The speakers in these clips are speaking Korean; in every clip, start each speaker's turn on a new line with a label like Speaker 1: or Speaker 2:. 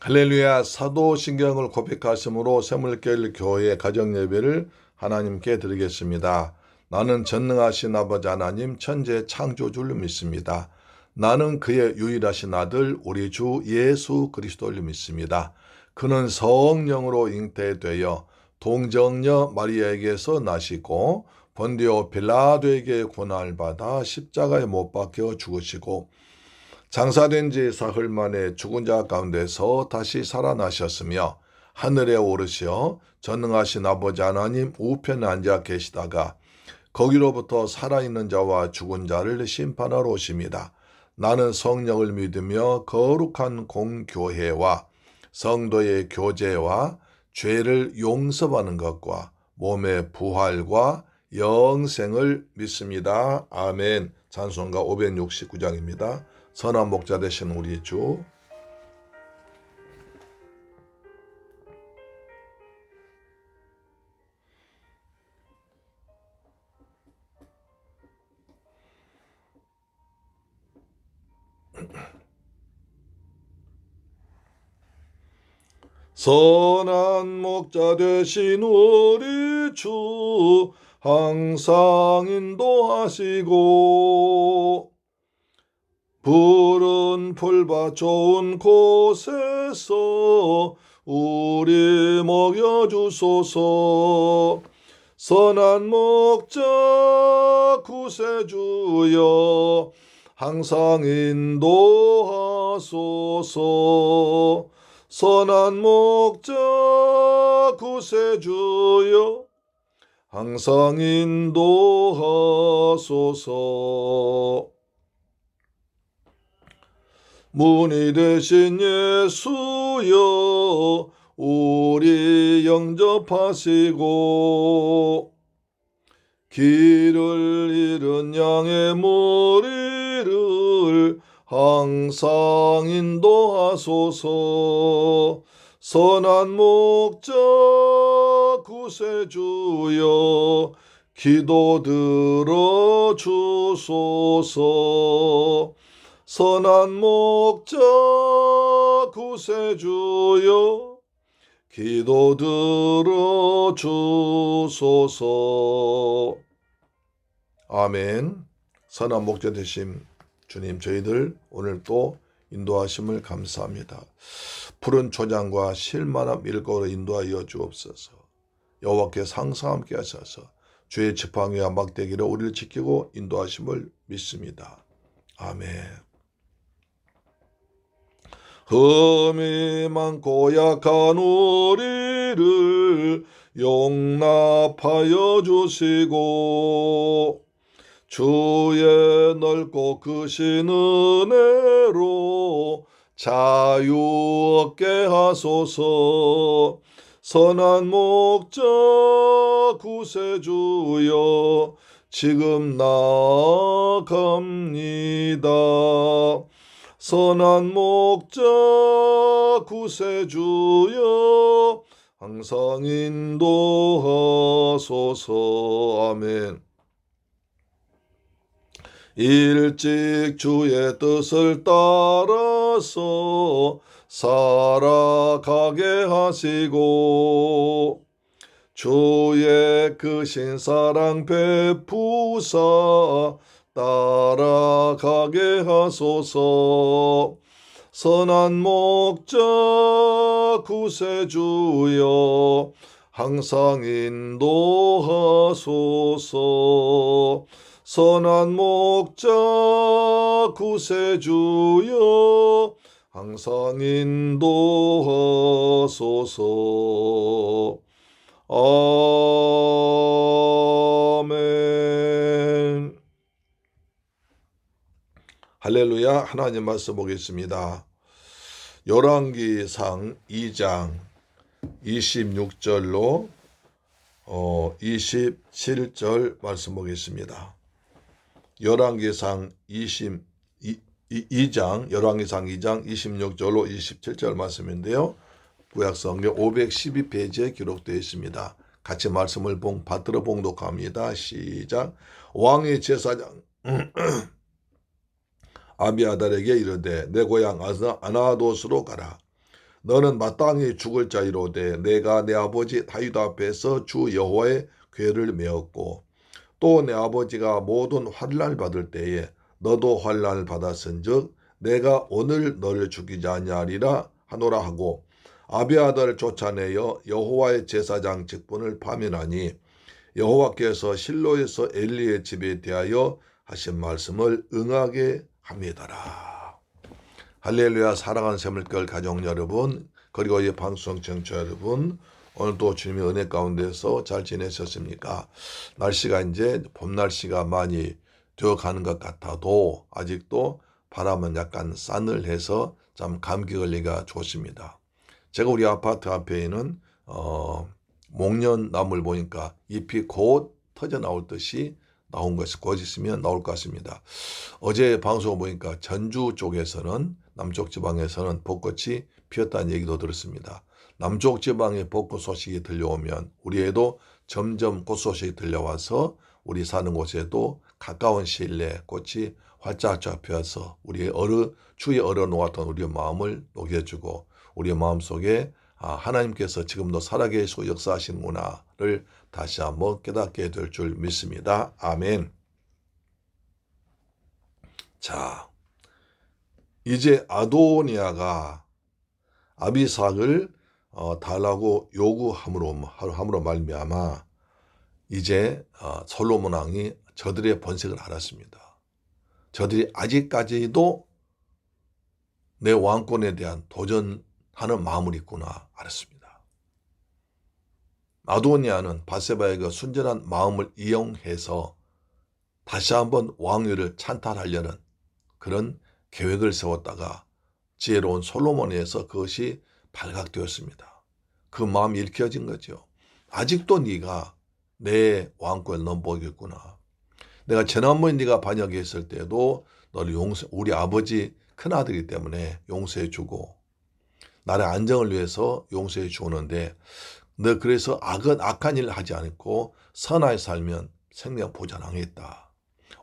Speaker 1: 할렐루야. 사도신경을 고백하심으로 새물길 교회 가정예배를 하나님께 드리겠습니다. 나는 전능하신 아버지 하나님 천재 창조주를 믿습니다. 나는 그의 유일하신 아들 우리 주 예수 그리스도를 믿습니다. 그는 성령으로 잉태되어 동정녀 마리아에게서 나시고 본디오 빌라도에게 고난을 받아 십자가에 못 박혀 죽으시고 장사된 지 사흘 만에 죽은 자 가운데서 다시 살아나셨으며 하늘에 오르시어 전능하신 아버지 하나님 우편에 앉아 계시다가 거기로부터 살아있는 자와 죽은 자를 심판하러 오십니다. 나는 성령을 믿으며 거룩한 공교회와 성도의 교제와 죄를 용서받는 것과 몸의 부활과 영생을 믿습니다. 아멘. 찬송가 569장입니다. 선한 목자 되신 우리 주. 선한 목자 되신 우리 주 항상 인도하시고 푸른 풀밭 좋은 곳에서 우리 먹여주소서. 선한 목자 구세주여 항상 인도하소서. 선한 목자 구세주여 항상 인도하소서. 문이 되신 예수여 우리 영접하시고 길을 잃은 양의 머리를 항상 인도하소서. 선한 목자 구세주여 기도 들어주소서. 선한 목자 구세주여 기도 들어주소서. 아멘. 선한 목자 되심 주님, 저희들 오늘 또 인도하심을 감사합니다. 푸른 초장과 실만한 밀가루로 인도하여 주옵소서. 여호와께서 항상 함께 하셔서 주의 지팡이와 막대기로 우리를 지키고 인도하심을 믿습니다. 아멘. 흠이 많고 약한 우리를 용납하여 주시고 주의 넓고 크신 은혜로 자유 얻게 하소서. 선한 목자 구세주여 지금 나아갑니다. 선한 목자 구세주여 항상 인도하소서. 아멘. 일찍 주의 뜻을 따라서 살아가게 하시고 주의 크신 사랑 베푸사 따라가게 하소서. 선한 목자 구세주여 항상 인도하소서. 선한 목자 구세주여 항상 인도하소서. 아멘. 할렐루야. 하나님 말씀 보겠습니다. 열왕기상 2장 26절로 27절 말씀 보겠습니다. 열왕기상 2장 26절로 27절 말씀인데요. 구약성경 512페이지에 기록되어 있습니다. 같이 말씀을 받들어 봉독합니다. 시작. 왕의 제사장 아비아달에게 이르되 내 고향 아나돗으로 가라. 너는 마땅히 죽을 자이로되 내가 내 아버지 다윗 앞에서 주 여호와의 궤를 메었고 또 내 아버지가 모든 환난을 받을 때에 너도 환난을 받았은즉 내가 오늘 너를 죽이지 아니하리라 하노라 하고 아비아달을 쫓아내어 여호와의 제사장 직분을 파면하니 여호와께서 실로에서 엘리의 집에 대하여 하신 말씀을 응하게 합니다라. 할렐루야. 사랑하는 새물결 가족 여러분, 그리고 이 방송 청취자 여러분, 오늘도 주님의 은혜 가운데서 잘 지내셨습니까? 날씨가 이제 봄 날씨가 많이 되어가는 것 같아도 아직도 바람은 약간 싸늘해서 참 감기 걸리기가 좋습니다. 제가 우리 아파트 앞에 있는 목련 나무를 보니까 잎이 곧 터져 나올 듯이 나온 것이 곧 있으면 나올 것 같습니다. 어제 방송을 보니까 전주 쪽에서는 남쪽 지방에서는 벚꽃이 피었다는 얘기도 들었습니다. 남쪽 지방에 벚꽃 소식이 들려오면 우리에도 점점 꽃 소식이 들려와서 우리 사는 곳에도 가까운 시일 내에 꽃이 활짝활짝 피어서 우리의 추위에 얼어놓았던 우리의 마음을 녹여주고 우리의 마음속에 하나님께서 지금도 살아계시고 역사하시는구나를 다시 한번 깨닫게 될 줄 믿습니다. 아멘. 자, 이제 아도니아가 아비삭을 달라고 요구함으로 말미암아 이제 솔로몬 왕이 저들의 본색을 알았습니다. 저들이 아직까지도 내 왕권에 대한 도전하는 마음을 있구나 알았습니다. 아도니아는 바세바의 그 순전한 마음을 이용해서 다시 한번 왕위를 찬탈하려는 그런 계획을 세웠다가 지혜로운 솔로몬에 의해서 그것이 발각되었습니다. 그 마음이 읽혀진 거죠. 아직도 네가 내 왕권을 넘보겠구나. 내가 지난번에 네가 반역했을 때도 너를 우리 아버지 큰아들이기 때문에 용서해 주고 나라의 안정을 위해서 용서해 주는데 너 그래서 악한 일을 하지 않고 선하게 살면 생명 보장하겠다.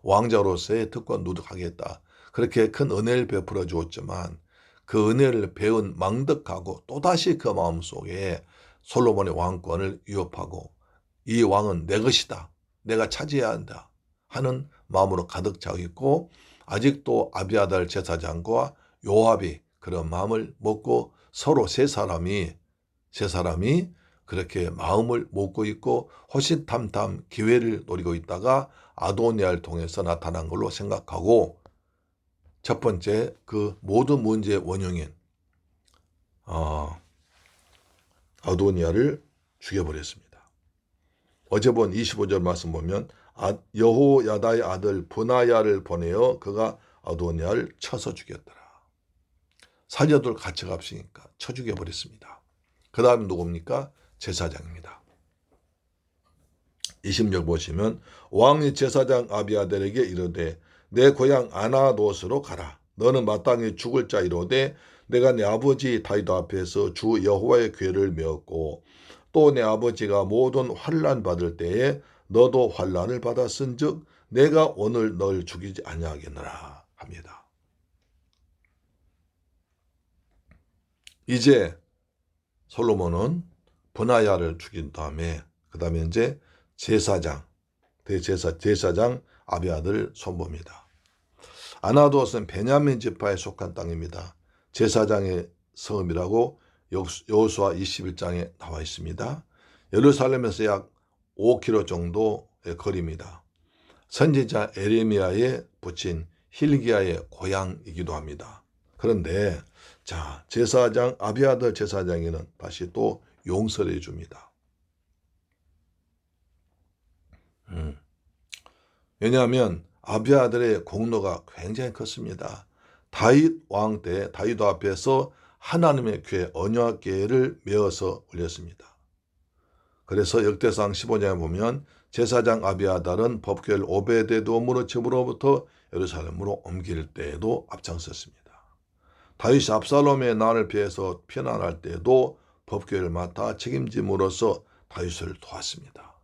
Speaker 1: 왕자로서의 특권 누득하겠다. 그렇게 큰 은혜를 베풀어 주었지만 그 은혜를 배운 망덕하고 또다시 그 마음속에 솔로몬의 왕권을 위협하고 이 왕은 내 것이다. 내가 차지해야 한다. 하는 마음으로 가득 차 있고 아직도 아비아달 제사장과 요압이 그런 마음을 먹고 서로 세 사람이 그렇게 마음을 먹고 있고 호시탐탐 기회를 노리고 있다가 아도니아를 통해서 나타난 걸로 생각하고 첫 번째 그 모든 문제의 원흉인 아도니아를 죽여버렸습니다. 어제 본 25절 말씀 보면 여호야다의 아들 브나야를 보내어 그가 아도니아를 쳐서 죽였더라. 사녀들 같이 값이니까 쳐 죽여버렸습니다. 그 다음에 누굽니까? 제사장입니다. 20절 보시면 왕이 제사장 아비아달에게 이르되 내 고향 아나돗으로 가라. 너는 마땅히 죽을 자이로되 내가 내 아버지 다윗 앞에서 주 여호와의 궤를 메었고 또 내 아버지가 모든 환난 받을 때에 너도 환난을 받았은즉 내가 오늘 널 죽이지 아니하겠노라 합니다. 이제 솔로몬은 브나야를 죽인 다음에 그 다음에 이제 제사장 아비아들을 손봅니다. 아나돗은 베냐민 지파에 속한 땅입니다. 제사장의 성읍이라고 여호수아 21장에 나와 있습니다. 예루살렘에서 약 5km 정도의 거리입니다. 선지자 에레미야의 부친 hil기야의 고향이기도 합니다. 그런데 자 제사장 아비아달 제사장에는 다시 또 용서를 해줍니다. 왜냐하면 아비아달의 공로가 굉장히 컸습니다. 다윗 왕 때 다윗 앞에서 하나님의 궤 언약궤를 메어서 올렸습니다. 그래서 역대상 15장에 보면 제사장 아비아달은 법궤를 오베데돔으로 집으로부터 예루살렘으로 옮길 때에도 앞장섰습니다. 다윗이 압살롬의 난을 피해서 피난할 때에도 법궤를 맡아 책임짐으로써 다윗을 도왔습니다.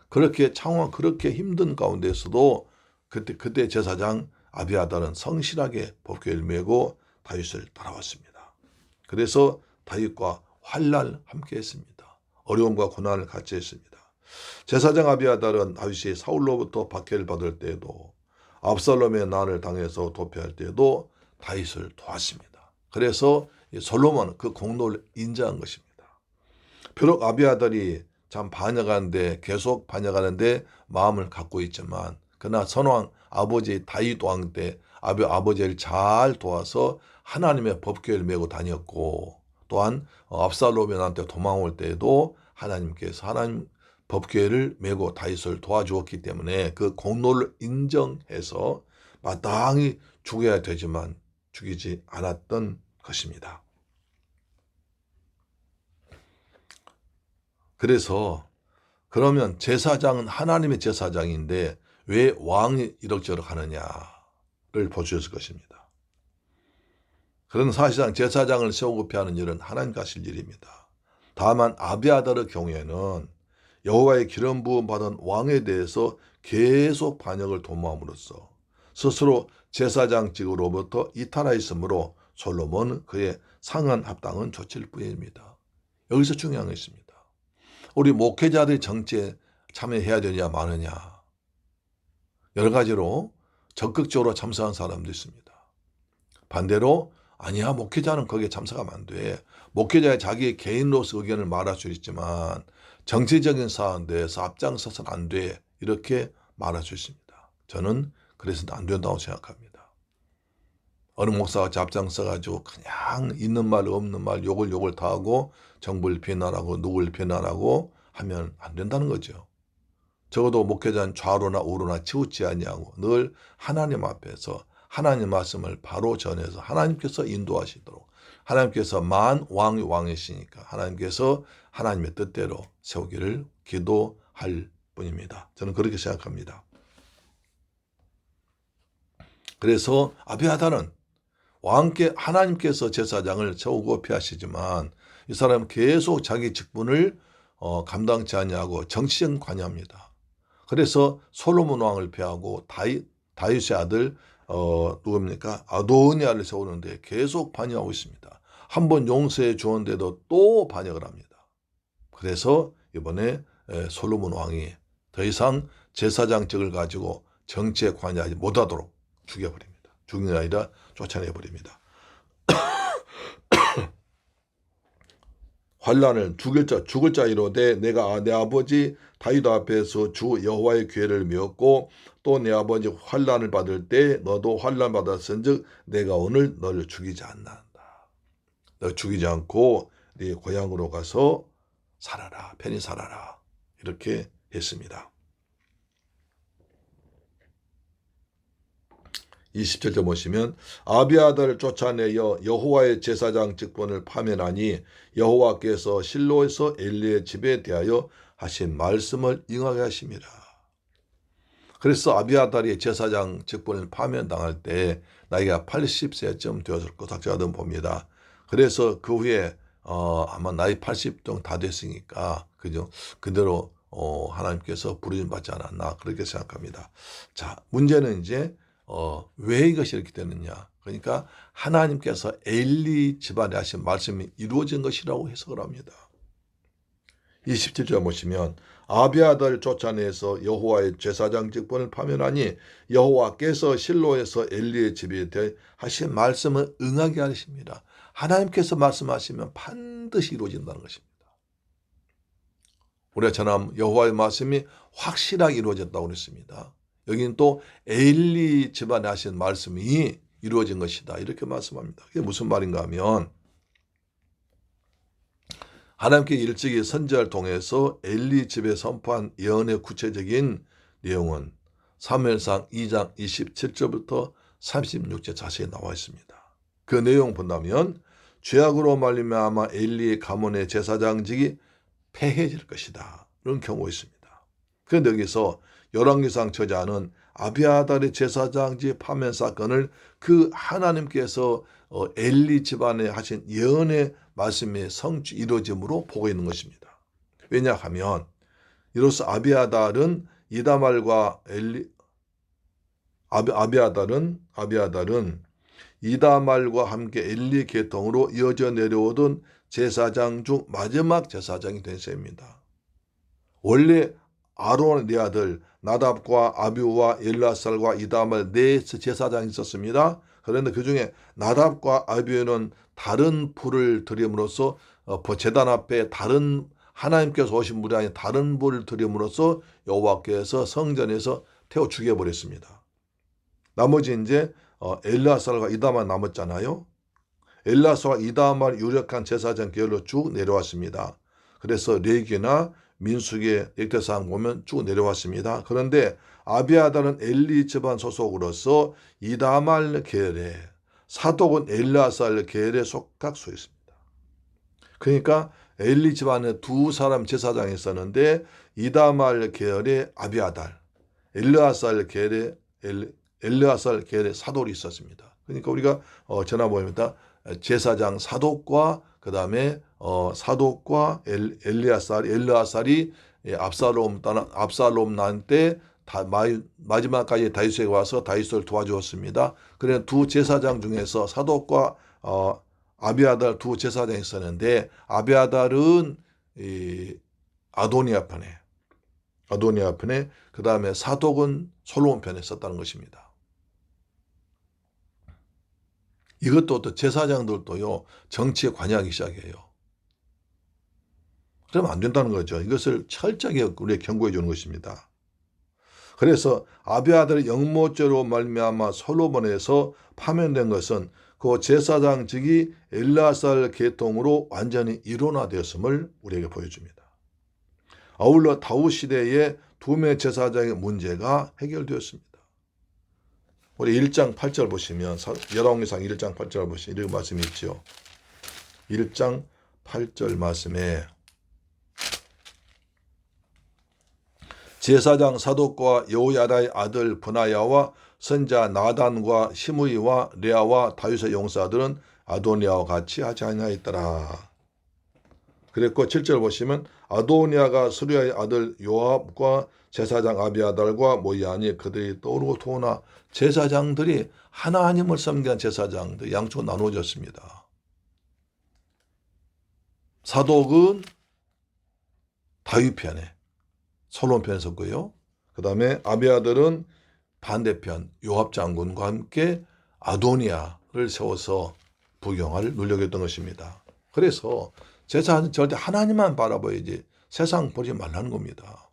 Speaker 1: 그렇게 그렇게 힘든 가운데서도 그때 제사장 아비아달은 성실하게 법궤를 메고 다윗을 따라왔습니다. 그래서 다윗과 환난 함께 했습니다. 어려움과 고난을 같이 했습니다. 제사장 아비아달은 다윗이 사울로부터 박해를 받을 때에도 압살롬의 난을 당해서 도피할 때에도 다윗을 도왔습니다. 그래서 솔로몬은 그 공로를 인정한 것입니다. 비록 아비아달이 참 반역하는데 계속 반역하는데 마음을 갖고 있지만 그러나 선왕 아버지 다윗 왕 때 아버지를 잘 도와서 하나님의 법궤를 메고 다녔고 또한 압살롬이 나한테 도망올 때에도 하나님께서 하나님 법궤를 메고 다윗을 도와주었기 때문에 그 공로를 인정해서 마땅히 죽여야 되지만 죽이지 않았던 것입니다. 그래서 그러면 제사장은 하나님의 제사장인데 왜 왕이 이럭저럭 하느냐를 보여주실 것입니다. 그런 사실상 제사장을 세우고 피하는 일은 하나님과 하실 일입니다. 다만 아비아달의 경우에는 여호와의 기름 부음 받은 왕에 대해서 계속 반역을 도모함으로써 스스로 제사장직으로부터 이탈하였으므로 솔로몬은 그의 상한 합당한 조치일 뿐입니다. 여기서 중요한 게 있습니다. 우리 목회자들이 정치에 참여해야 되냐 마느냐 여러 가지로 적극적으로 참석한 사람도 있습니다. 반대로 아니야 목회자는 거기에 참석하면 안 돼. 목회자의 자기 개인으로서 의견을 말할 수 있지만 정치적인 사안에서 앞장서서는 안 돼. 이렇게 말할 수 있습니다. 저는 그래서 안 된다고 생각합니다. 어느 목사가 앞장서가지고 그냥 있는 말 없는 말 욕을 다 하고 정부를 비난하고 누구를 비난하고 하면 안 된다는 거죠. 적어도 목회자는 좌로나 우로나 치우치 아니하고 늘 하나님 앞에서 하나님 말씀을 바로 전해서 하나님께서 인도하시도록 하나님께서 만왕이 왕이시니까 하나님께서 하나님의 뜻대로 세우기를 기도할 뿐입니다. 저는 그렇게 생각합니다. 그래서 아비아달은 왕께 하나님께서 제사장을 세우고 피하시지만 이 사람은 계속 자기 직분을 감당치 아니하고 정치적 관여합니다. 그래서 솔로몬 왕을 피하고 다윗의 아들 누굽니까? 아도니아를 세우는데 계속 반역하고 있습니다. 한번 용서해 주었는데도 또 반역을 합니다. 그래서 이번에 솔로몬 왕이 더 이상 제사장직을 가지고 정치에 관여하지 못하도록 죽여버립니다. 죽는 게 아니라 쫓아내버립니다. 환난을 죽을 자 이로되 내가 내 아버지 다윗 앞에서 주 여호와의 괴를 메었고 또 내 아버지 환난을 받을 때 너도 환난 받았은즉 내가 오늘 너를 죽이지 않는다. 너 죽이지 않고 네 고향으로 가서 살아라. 편히 살아라. 이렇게 했습니다. 27절 보시면 아비아달을 쫓아내어 여호와의 제사장 직분을 파면하니 여호와께서 실로에서 엘리의 집에 대하여 하신 말씀을 응하게 하심이라. 그래서 아비아달이 제사장 직분을 파면당할 때 나이가 80세쯤 되었을 것으로 작자들은 봅니다. 그래서 그 후에 아마 나이 80 정도 다 됐으니까 그죠? 그대로 하나님께서 부르심 받지 않았나 그렇게 생각합니다. 자, 문제는 이제 왜 이것이 이렇게 되느냐. 그러니까 하나님께서 엘리 집안에 하신 말씀이 이루어진 것이라고 해석을 합니다. 27절 보시면 아비아달을 쫓아내서 여호와의 제사장 직분을 파면하니 여호와께서 실로에서 엘리의 집에 대해 하신 말씀을 응하게 하십니다. 하나님께서 말씀하시면 반드시 이루어진다는 것입니다. 우리가 전함 여호와의 말씀이 확실하게 이루어졌다고 그랬습니다. 여기는 또 엘리 집안에 하신 말씀이 이루어진 것이다. 이렇게 말씀합니다. 그게 무슨 말인가 하면 하나님께 일찍이 선지자를 통해서 엘리 집에 선포한 예언의 구체적인 내용은 사무엘상 2장 27절부터 36절 자세히 나와 있습니다. 그 내용 본다면 죄악으로 말미암아 엘리의 가문의 제사장직이 폐해질 것이다. 이런 경우가 있습니다. 그런데 여기서 열왕기상 저자는 아비아달의 제사장직 파면 사건을 그 하나님께서 엘리 집안에 하신 예언의 말씀의 성취 이루어짐으로 보고 있는 것입니다. 왜냐하면 이로써 아비아달은 이다말과 아비아달은 이다말과 함께 엘리 계통으로 이어져 내려오던 제사장 중 마지막 제사장이 된 셈입니다. 원래 아론의 네 아들 나답과 아비우와 엘르아살과 이다말 네 제사장이 있었습니다. 그런데 그 중에 나답과 아비우는 다른 불을 드림으로써 제단 앞에 다른 하나님께서 오신 분이 아닌 다른 불을 드림으로써 여호와께서 성전에서 태워 죽여버렸습니다. 나머지 이제 엘르아살과 이다만 남았잖아요. 엘르아살과 이다만 유력한 제사장 계열로 쭉 내려왔습니다. 그래서 레위기나 민수기의 역대상 보면 쭉 내려왔습니다. 그런데 아비아달은 엘리 집안 소속으로서 이다말 계열에, 사독은 엘르아살 계열에 속할 수 있습니다. 그러니까 엘리 집안에 두 사람 제사장이 있었는데 이다말 계열의 아비아달, 엘르아살 계열의 사독이 있었습니다. 그러니까 우리가 전화 보입니다. 제사장 사독과 그 다음에 사독과 엘르아살이 압살롬 난 때 마지막까지 다윗에게 와서 다윗을 도와주었습니다. 그래서 두 제사장 중에서 사독과 아비아달 두 제사장이 있었는데 아비아달은 아도니아 편에 그 다음에 사독은 솔로몬 편에 썼다는 것입니다. 이것도 또 제사장들도요 정치에 관여하기 시작해요. 그러면 안 된다는 거죠. 이것을 철저하게 우리에게 경고해 주는 것입니다. 그래서 아비아달의 영모죄로 말미암아 솔로몬에서 파면된 것은 그 제사장직이 엘르아살 계통으로 완전히 일원화되었음을 우리에게 보여줍니다. 아울러 다윗 시대에 두 명의 제사장의 문제가 해결되었습니다. 우리 1장 8절 보시면 열왕기상 1장 8절 보시면 이런 말씀이 있죠. 1장 8절 말씀에 제사장 사독과 여호야다의 아들 브나야와 선자 나단과 시므이와 레아와 다윗의 용사들은 아도니아와 같이 하지 아니하였더라. 그랬고 7절 보시면 아도니아가 스루야의 아들 요압과 제사장 아비아달과 모이하니 그들이 떠오르고 도나 제사장들이 하나님을 섬기는 제사장들 양쪽으로 나누어졌습니다. 사독은 다윗 편에 솔로몬 편에 섰고요. 그 다음에 아비아들은 반대편 요압 장군과 함께 아도니아를 세워서 부경을 누려했던 것입니다. 그래서 제사는 절대 하나님만 바라봐야지 세상 보지 말라는 겁니다.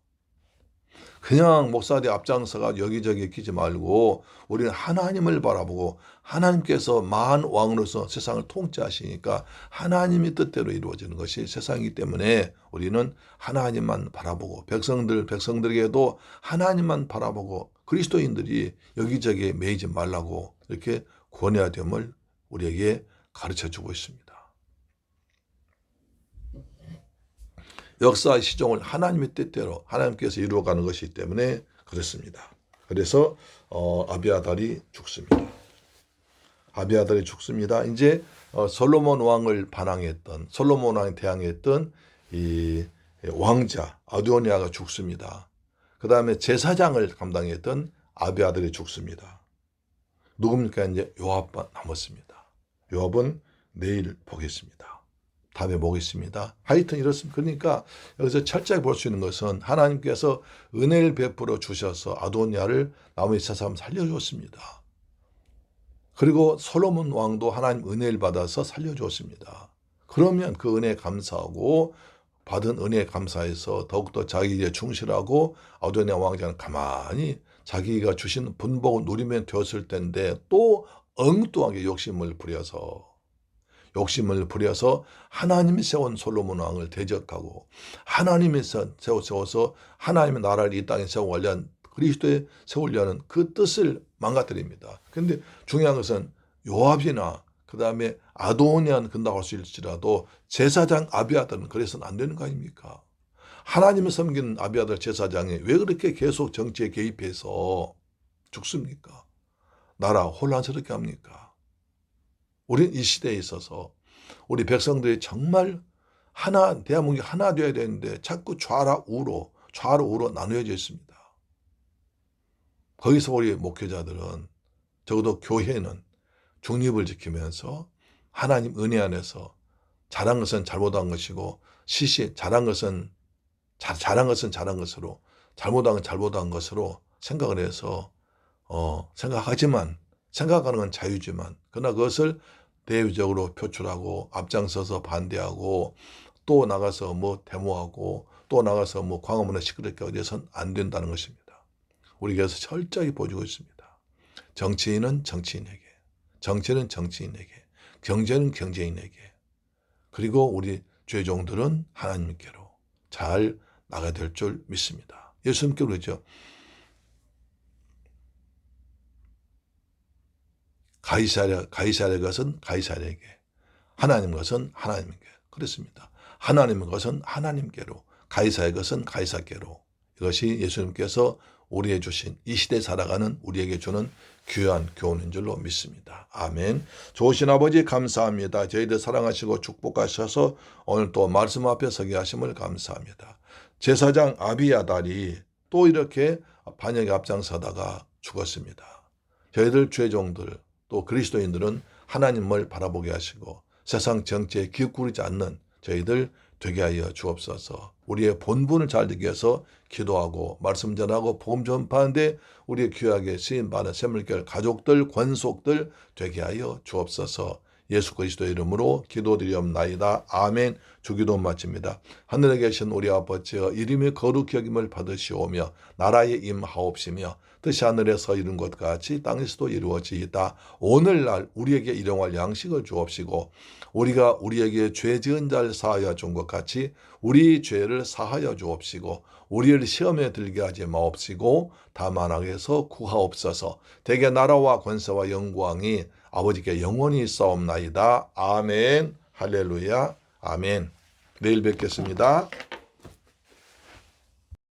Speaker 1: 그냥 목사들이 앞장서가 여기저기 끼지 말고 우리는 하나님을 바라보고 하나님께서 만 왕으로서 세상을 통치하시니까 하나님의 뜻대로 이루어지는 것이 세상이기 때문에 우리는 하나님만 바라보고 백성들에게도 하나님만 바라보고 그리스도인들이 여기저기 매이지 말라고 이렇게 권해야 됨을 우리에게 가르쳐주고 있습니다. 역사의 시종을 하나님의 뜻대로 하나님께서 이루어가는 것이기 때문에 그렇습니다. 그래서 아비아달이 죽습니다. 이제 솔로몬 왕을 솔로몬 왕에 대항했던 이 왕자 아도니아가 죽습니다. 그 다음에 제사장을 감당했던 아비아달이 죽습니다. 누굽니까? 이제 요압만 남았습니다. 요압은 내일 보겠습니다. 다음에 보겠습니다. 하여튼 이렇습니다. 그러니까 여기서 철저하게 볼 수 있는 것은 하나님께서 은혜를 베풀어 주셔서 아도니아를 나머지 세상 살려주었습니다. 그리고 솔로몬 왕도 하나님 은혜를 받아서 살려주었습니다. 그러면 그 은혜에 감사하고 받은 은혜에 감사해서 더욱더 자기 일에 충실하고 아도니아 왕자는 가만히 자기가 주신 분복을 누리면 되었을 텐데 또 엉뚱하게 욕심을 부려서 하나님이 세운 솔로몬 왕을 대적하고 하나님이 세워서 하나님의 나라를 이 땅에 세우려는 그리스도에 세우려는 그 뜻을 망가뜨립니다. 그런데 중요한 것은 요압이나 그 다음에 아도니아는 근다고 할 수 있을지라도 제사장 아비아달은 그래서는 안 되는 거 아닙니까? 하나님을 섬기는 아비아달 제사장이 왜 그렇게 계속 정치에 개입해서 죽습니까? 나라 혼란스럽게 합니까? 우리는 이 시대에 있어서 우리 백성들이 정말 대한민국이 하나 되어야 되는데 자꾸 좌로 우로 나누어져 있습니다. 거기서 우리 목회자들은 적어도 교회는 중립을 지키면서 하나님 은혜 안에서 잘한 것은 잘못한 것이고 잘한 것은 잘한 것으로 잘못한 건 잘못한 것으로 생각을 해서 생각하는 건 자유지만 그러나 그것을 대외적으로 표출하고 앞장서서 반대하고 또 나가서 뭐 데모하고 또 나가서 뭐 광화문에 시끄럽게 어디선 안 된다는 것입니다. 우리 교회에서 철저히 보여주고 있습니다. 정치인은 정치인에게, 정치는 정치인에게, 경제는 경제인에게, 그리고 우리 죄종들은 하나님께로 잘 나가야 될 줄 믿습니다. 예수님께로 그러죠. 가이사랴의 것은 가이사랴에게, 하나님 것은 하나님께. 그렇습니다. 하나님의 것은 하나님께로, 가이사의 것은 가이사께로. 이것이 예수님께서 우리에게 주신 이 시대에 살아가는 우리에게 주는 귀한 교훈인 줄로 믿습니다. 아멘. 좋으신 아버지 감사합니다. 저희들 사랑하시고 축복하셔서 오늘 또 말씀 앞에 서게 하심을 감사합니다. 제사장 아비야달이 또 이렇게 반역에 앞장서다가 죽었습니다. 저희들 죄종들 또 그리스도인들은 하나님을 바라보게 하시고 세상 정치에 기웃거리지 않는 저희들 되게 하여 주옵소서. 우리의 본분을 잘 되기 위해서 기도하고 말씀 전하고 복음 전파하는데 우리의 귀하게 쓰임받은 샘물결 가족들 권속들 되게 하여 주옵소서. 예수 그리스도의 이름으로 기도드리옵나이다. 아멘. 주기도 마칩니다. 하늘에 계신 우리 아버지여 이름이 거룩히 여김을 받으시오며 나라에 임하옵시며 뜻이 하늘에서 이룬 것 같이 땅에서도 이루어지이다. 오늘날 우리에게 일용할 양식을 주옵시고 우리가 우리에게 죄 지은 자를 사하여 준 것 같이 우리 죄를 사하여 주옵시고 우리를 시험에 들게 하지 마옵시고 다만 악에서 구하옵소서. 대개 나라와 권세와 영광이 아버지께 영원히 있사옵나이다. 아멘. 할렐루야. 아멘. 내일 뵙겠습니다.